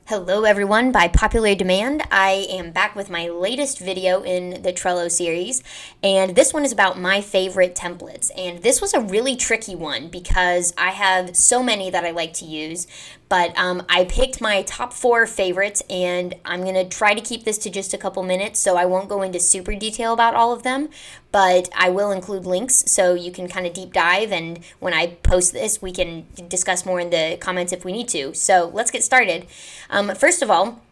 Hello everyone, by popular demand, I am back with my latest video in the Trello series, and this one is about my favorite templates. And this was a really tricky one because I have so many that I like to use, but I picked my top 4 favorites, and I'm going to try to keep this to just a couple minutes, so I won't go into super detail about all of them, but I will include links so you can kind of deep dive, and when I post this, we can discuss more in the comments if we need to. So let's get started. First of all,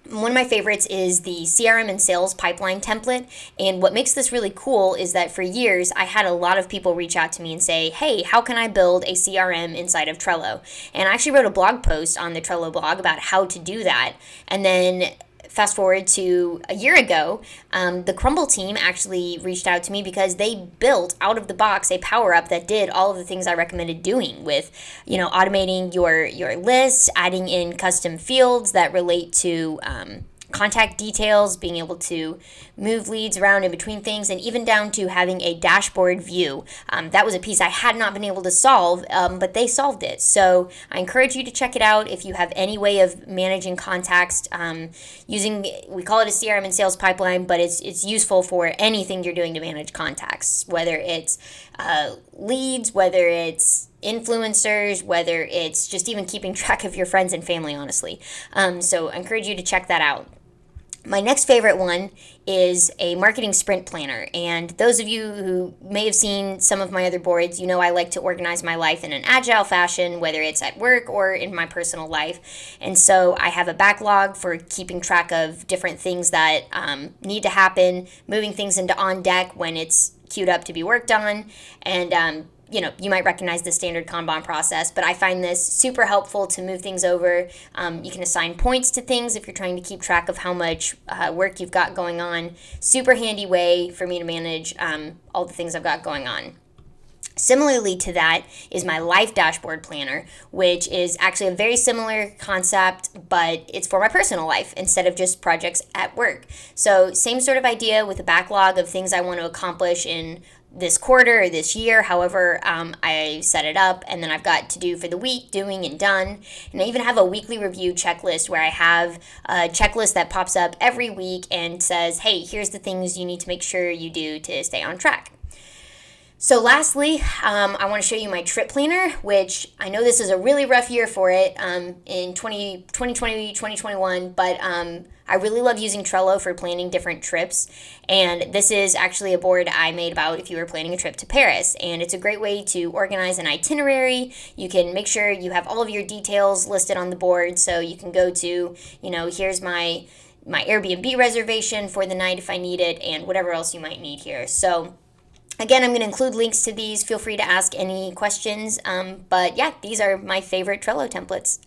one of my favorites is the CRM and sales pipeline template. And what makes this really cool is that for years, I had a lot of people reach out to me and say, hey, how can I build a CRM inside of Trello? And I actually wrote a blog post on the Trello blog about how to do that. And then fast forward to a year ago, the Crumble team actually reached out to me because they built out of the box a power up that did all of the things I recommended doing with, automating your lists, adding in custom fields that relate to contact details, being able to move leads around in between things, and even down to having a dashboard view. That was a piece I had not been able to solve, but they solved it. So I encourage you to check it out if you have any way of managing contacts using, we call it a CRM and sales pipeline, but it's useful for anything you're doing to manage contacts, whether it's leads, whether it's influencers, whether it's just even keeping track of your friends and family, honestly. So I encourage you to check that out. My next favorite one is a marketing sprint planner. And those of you who may have seen some of my other boards, you know I like to organize my life in an agile fashion, whether it's at work or in my personal life. And so I have a backlog for keeping track of different things that need to happen, moving things into on deck when it's queued up to be worked on, and you might recognize the standard Kanban process, but I find this super helpful to move things over. You can assign points to things if you're trying to keep track of how much work you've got going on. Super handy way for me to manage all the things I've got going on. Similarly to that is my life dashboard planner, which is actually a very similar concept, but it's for my personal life instead of just projects at work. So same sort of idea with a backlog of things I want to accomplish in this quarter or this year, however I set it up, and then I've got to do for the week, doing and done. And I even have a weekly review checklist where I have a checklist that pops up every week and says, hey, here's the things you need to make sure you do to stay on track. So lastly, I want to show you my trip planner, which I know this is a really rough year for it in 2020, 2021, but I really love using Trello for planning different trips. And this is actually a board I made about if you were planning a trip to Paris. And it's a great way to organize an itinerary. You can make sure you have all of your details listed on the board, so you can go to, here's my Airbnb reservation for the night if I need it, and whatever else you might need here. So again, I'm going to include links to these. Feel free to ask any questions. But yeah, these are my favorite Trello templates.